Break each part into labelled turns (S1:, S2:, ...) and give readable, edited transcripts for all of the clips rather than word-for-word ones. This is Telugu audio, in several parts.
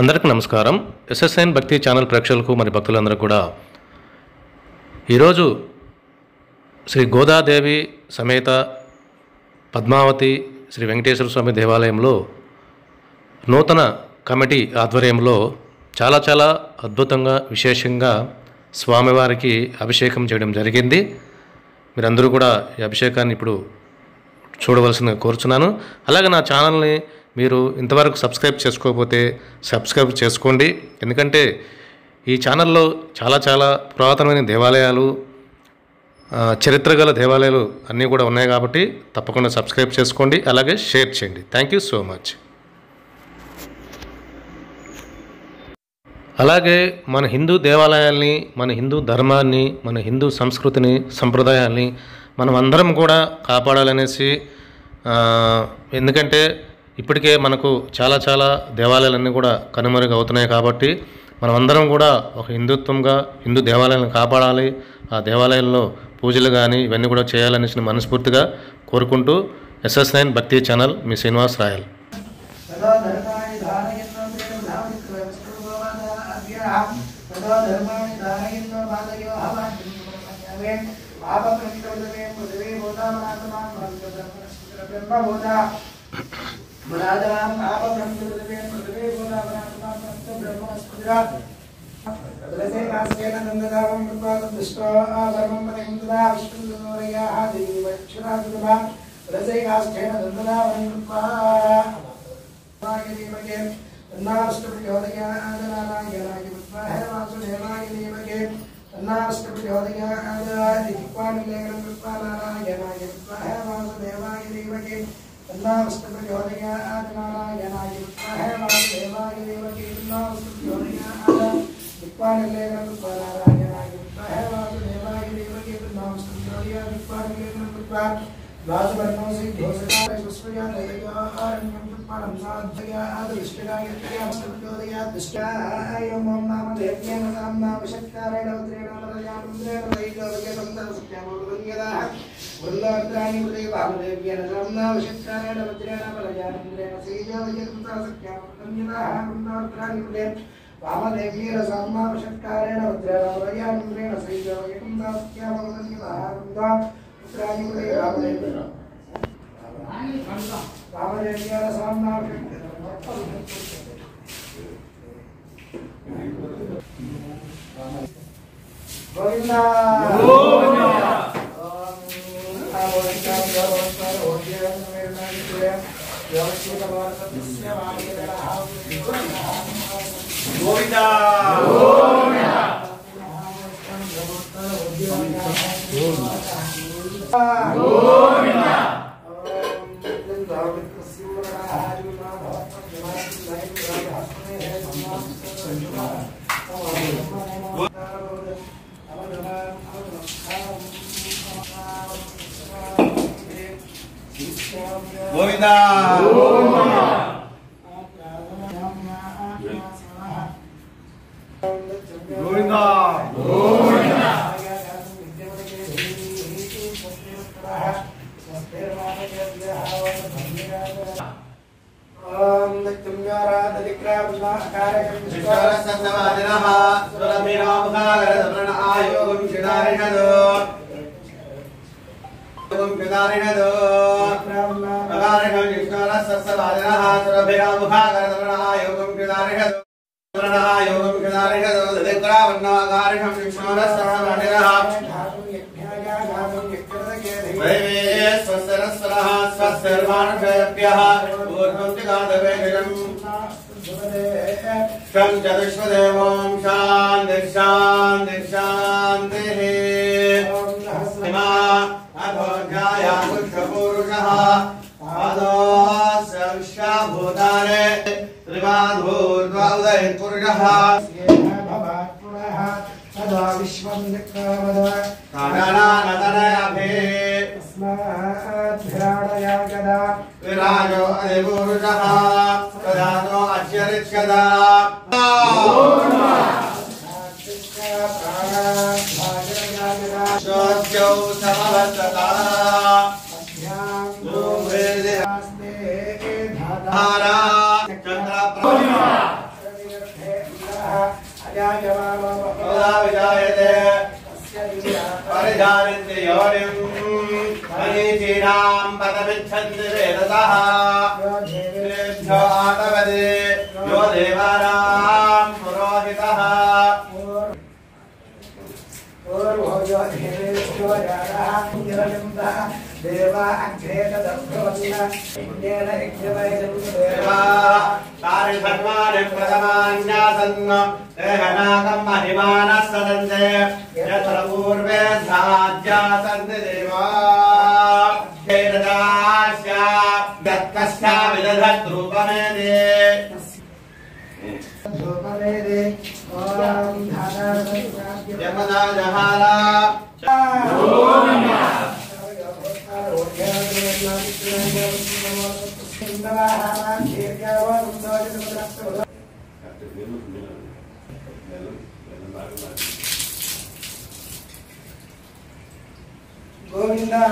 S1: అందరికీ నమస్కారం. ఎస్ఎస్ఎన్ భక్తి ఛానల్ ప్రేక్షకులకు మరి భక్తులందరూ కూడా ఈరోజు శ్రీ గోదాదేవి సమేత పద్మావతి శ్రీ వెంకటేశ్వర స్వామి దేవాలయంలో నూతన కమిటీ ఆధ్వర్యంలో చాలా అద్భుతంగా విశేషంగా స్వామివారికి అభిషేకం చేయడం జరిగింది. మీరందరూ కూడా ఈ అభిషేకాన్ని ఇప్పుడు చూడవలసిందిగా కోరుచున్నాను. అలాగే నా ఛానల్ని మీరు ఇంతవరకు సబ్స్క్రైబ్ చేసుకోకపోతే సబ్స్క్రైబ్ చేసుకోండి. ఎందుకంటే ఈ ఛానల్లో చాలా పురాతనమైన దేవాలయాలు, చరిత్ర గల దేవాలయాలు అన్నీ కూడా ఉన్నాయి కాబట్టి తప్పకుండా సబ్స్క్రైబ్ చేసుకోండి, అలాగే షేర్ చేయండి. Thank you so much. అలాగే మన హిందూ దేవాలయాల్ని, మన హిందూ ధర్మాన్ని, మన హిందూ సంస్కృతిని, సంప్రదాయాల్ని మనం అందరం కూడా కాపాడాలనేసి, ఎందుకంటే ఇప్పటికే మనకు చాలా దేవాలయాలన్నీ కూడా కనుమరుగు అవుతున్నాయి కాబట్టి మనమందరం కూడా ఒక హిందుత్వంగా హిందూ దేవాలయాలను కాపాడాలి. ఆ దేవాలయాల్లో పూజలు కానీ ఇవన్నీ కూడా చేయాలనేసి మనస్ఫూర్తిగా కోరుకుంటూ ఎస్ఎస్9 భక్తి ఛానల్ మీ శ్రీనివాస్ రాయల్.
S2: यदा विजायते परिजानन्ति योनिं मरीचीनां पदमिच्छन्ति वेदसः यो आतवदे यो देवानां पुरोहितः देवा अग्रेत दत्तवत्ना इन्देन इक्षवैदेवा तारिधर्मानि प्रथमान्यासन्न देहनाकं महिमानः सदन्ते यत्र पूर्वे धाज्यासन्ति देवा धेरदास्या दत्तस्या विदधद्रूपमेदे रूपमेदे ओम यमदा जहाला गोविंदा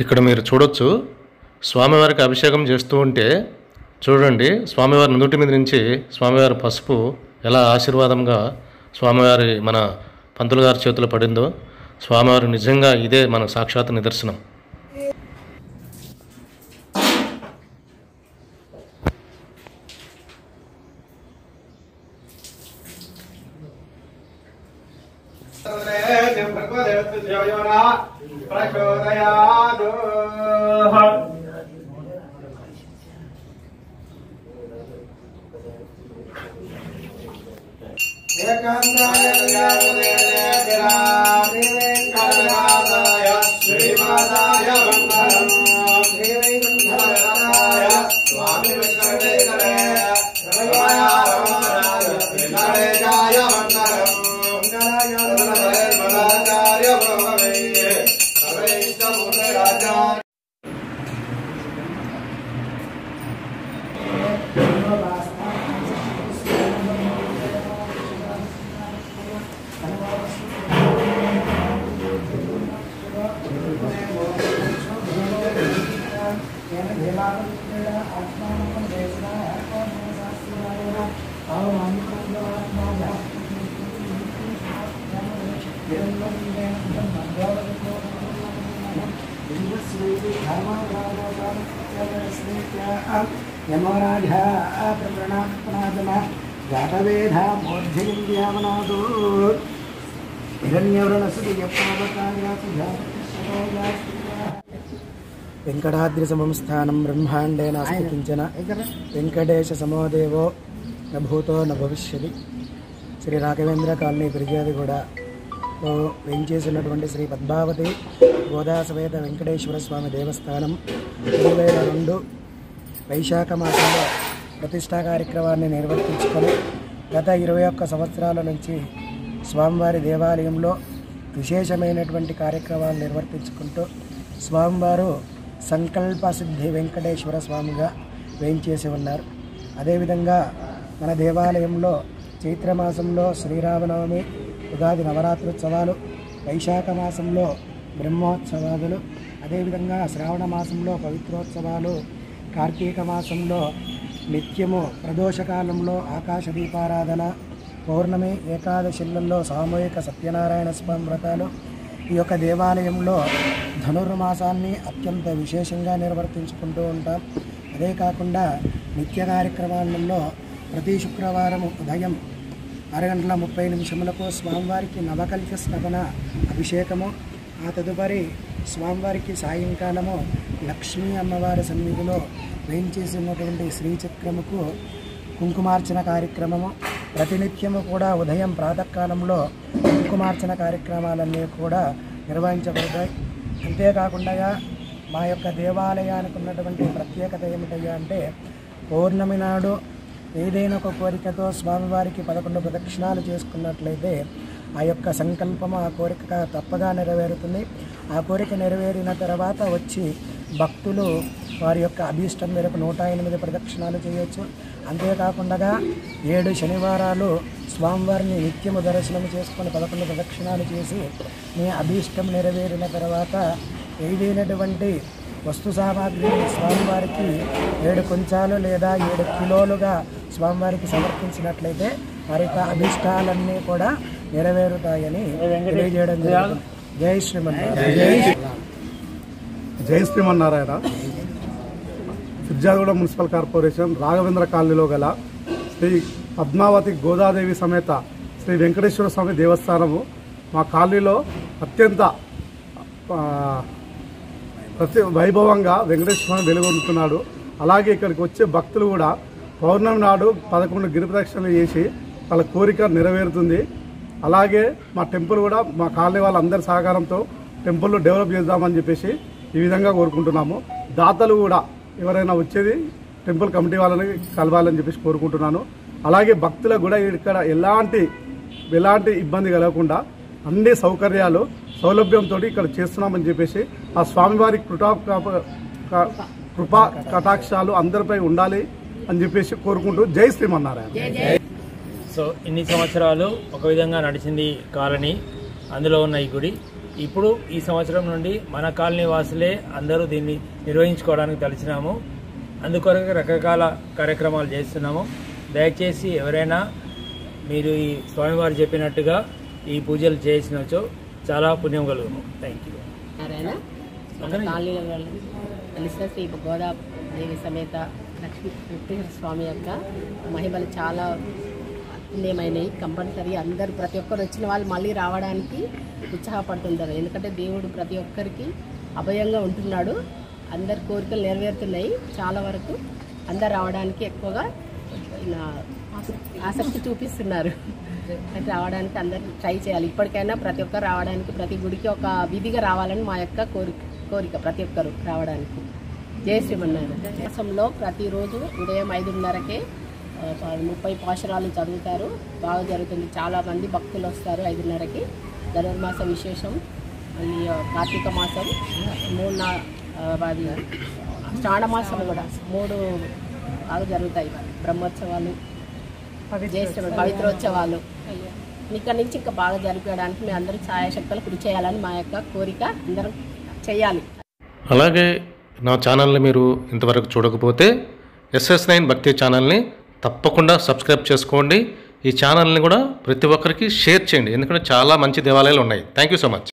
S1: ఇక్కడ మీరు చూడొచ్చు, స్వామివారికి అభిషేకం చేస్తూ ఉంటే చూడండి, స్వామివారి నుదుటి మీద నుంచి స్వామివారి పసుపు ఎలా ఆశీర్వాదంగా స్వామివారి మన పంతులు గారి చేతిలో పడిందో, స్వామివారు నిజంగా ఇదే మన సాక్షాత్ నిదర్శనం.
S3: వెంకటాద్రి సమం స్థానం బ్రహ్మాండేన అస్తి కించన వెంకటేశ సమోదేవో న భూతో న భవిష్యతి. శ్రీ రాఘవేంద్ర కాలనీ ఫిర్యాదిగూడలో వేయించేసినటువంటి శ్రీ పద్మావతి గోదా సమేత వెంకటేశ్వర స్వామి దేవస్థానం 2002 వైశాఖ మాసంలో ప్రతిష్టా కార్యక్రమాన్ని నిర్వర్తించుకొని గత 21 సంవత్సరాల నుంచి స్వామివారి దేవాలయంలో విశేషమైనటువంటి కార్యక్రమాలు నిర్వర్తించుకుంటూ స్వామివారు సంకల్ప సిద్ధి వెంకటేశ్వర స్వామిగా వేయించేసి ఉన్నారు. అదేవిధంగా మన దేవాలయంలో చైత్రమాసంలో శ్రీరామనవమి, ఉగాది నవరాత్రోత్సవాలు, వైశాఖ మాసంలో బ్రహ్మోత్సవాదులు, అదేవిధంగా శ్రావణ మాసంలో పవిత్రోత్సవాలు, కార్తీక మాసంలో నిత్యము ప్రదోషకాలంలో ఆకాశ దీపారాధన, పౌర్ణమి ఏకాదశిలలో సామూహిక సత్యనారాయణ స్వామి వ్రతాలు. ఈ యొక్క దేవాలయంలో ధనుర్మాసాన్ని అత్యంత విశేషంగా నిర్వర్తించుకుంటూ ఉంటాం. అదే కాకుండా నిత్య కార్యక్రమాలలో ప్రతి శుక్రవారం ఉదయం 6:30 స్వామివారికి నవకల్ప స్నపన అభిషేకము, ఆ తదుపరి స్వామివారికి సాయంకాలము లక్ష్మీ అమ్మవారి సన్నిధిలో వేయించేసినటువంటి శ్రీచక్రముకు కుంకుమార్చన కార్యక్రమము, ప్రతినిత్యము కూడా ఉదయం ప్రాతకాలంలో కుంకుమార్చన కార్యక్రమాలన్నీ కూడా నిర్వహించబడతాయి. అంతేకాకుండా మా యొక్క దేవాలయానికి ఉన్నటువంటి ప్రత్యేకత ఏమిటయ్యా అంటే, పౌర్ణమి నాడు ఏదైనా ఒక కోరికతో స్వామివారికి 11 ప్రదక్షిణాలు చేసుకున్నట్లయితే ఆ యొక్క సంకల్పము, ఆ కోరిక తప్పగా నెరవేరుతుంది. ఆ కోరిక నెరవేరిన తర్వాత వచ్చి భక్తులు వారి యొక్క అభీష్టం మేరకు 108 ప్రదక్షిణాలు చేయొచ్చు. అంతేకాకుండా 7 శనివారాలు స్వామివారిని నిత్యము దర్శనం చేసుకొని 11 ప్రదక్షిణాలు చేసి మీ అభీష్టం నెరవేరిన తర్వాత ఏదైనటువంటి వస్తు సామాగ్రిని స్వామివారికి 7 కొంచాలు లేదా 7 కిలోలుగా స్వామివారికి సమర్పించినట్లయితే వారి యొక్క అభీష్టాలన్నీ కూడా నెరవేరుతాయని తెలియజేయడం జరుగుతుంది. జై శ్రీమన్నారాయణ.
S4: జై శ్రీమన్నారాయణ. ఫిర్యాదిగూడ మున్సిపల్ కార్పొరేషన్ రాఘవేంద్ర కాలనీలో గల శ్రీ పద్మావతి గోదాదేవి సమేత శ్రీ వెంకటేశ్వర స్వామి దేవస్థానము మా కాలనీలో అత్యంత వైభవంగా వెంకటేశ్వర స్వామి వెలుగొందుతున్నాడు. అలాగే ఇక్కడికి వచ్చే భక్తులు కూడా పౌర్ణమి నాడు 11 గిరి ప్రదక్షిణలు చేసి వాళ్ళ కోరిక నెరవేరుతుంది. అలాగే మా టెంపుల్ కూడా మా కాలనీ వాళ్ళందరి సహకారంతో టెంపుల్ డెవలప్ చేద్దామని చెప్పేసి ఈ విధంగా కోరుకుంటున్నాము. దాతలు కూడా ఎవరైనా వచ్చేది టెంపుల్ కమిటీ వాళ్ళని కలవాలని చెప్పేసి కోరుకుంటున్నాను. అలాగే భక్తులకు కూడా ఇక్కడ ఎలాంటి ఇబ్బంది కలగకుండా అన్ని సౌకర్యాలు సౌలభ్యంతో ఇక్కడ చేస్తున్నామని చెప్పేసి ఆ స్వామివారి కృపా కటాక్షాలు అందరిపై ఉండాలి అని చెప్పేసి కోరుకుంటూ జై శ్రీమన్నారాయణ.
S5: సో ఇన్ని సంవత్సరాలు ఒక విధంగా నడిచింది కాలనీ, అందులో ఉన్న ఈ గుడి. ఇప్పుడు ఈ సంవత్సరం నుండి మన కాలనీ వాసులే అందరూ దీన్ని నిర్వహించుకోవడానికి తలిచినాము. అందుకొరకు రకరకాల కార్యక్రమాలు చేస్తున్నాము. దయచేసి ఎవరైనా మీరు ఈ స్వామివారు చెప్పినట్టుగా ఈ పూజలు చేసినచో చాలా పుణ్యం కలుగును. Thank you.
S6: నారాయణ మన కాలనీలో కలిసిన శ్రీ గోదాదేవి సమేత లక్ష్మీ వెంకటేశ్వర స్వామి యొక్క మహిమలు చాలా అత్యున్నమైనవి. కంపల్సరీ అందరూ ప్రతి ఒక్కరు వచ్చిన వాళ్ళు మళ్ళీ రావడానికి ఉత్సాహపడుతుంటారు. ఎందుకంటే దేవుడు ప్రతి ఒక్కరికి అభయంగా ఉంటున్నాడు. అందరి కోరికలు నెరవేరుతున్నాయి. చాలా వరకు అందరు రావడానికి ఎక్కువగా ఆసక్తి చూపిస్తున్నారు. రావడానికి అందరూ ట్రై చేయాలి. ఇప్పటికైనా ప్రతి ఒక్కరు రావడానికి, ప్రతి గుడికి ఒక విధిగా రావాలని మా యొక్క కోరిక ప్రతి ఒక్కరు రావడానికి. జయ శ్రీమన్నారాయణ. మాసంలో ప్రతిరోజు ఉదయం 5:30కే 30 పాశురాలు చదువుతారు. బాగా జరుగుతుంది. చాలామంది భక్తులు వస్తారు 5:30కి. ధనుర్మాస విశేషం, మళ్ళీ కార్తీక మాసం, శ్రావణ మాసం కూడా 3 బాగా జరుగుతాయి. బ్రహ్మోత్సవాలు, పవిత్రోత్సవాలు ఇక్కడి నుంచి ఇంకా బాగా జరిపించడానికి మేము అందరూ ఛాయాశక్తులు కృషి చేయాలని మా యొక్క కోరిక. అందరం చేయాలి.
S1: అలాగే నా ఛానల్ని మీరు ఇంతవరకు చూడకపోతే SS9 భక్తి ఛానల్ని తప్పకుండా సబ్స్క్రైబ్ చేసుకోండి. ఈ ఛానల్ని కూడా ప్రతి ఒక్కరికి షేర్ చేయండి. ఎందుకంటే చాలా మంచి దేవాలయాలు ఉన్నాయి. Thank you so much.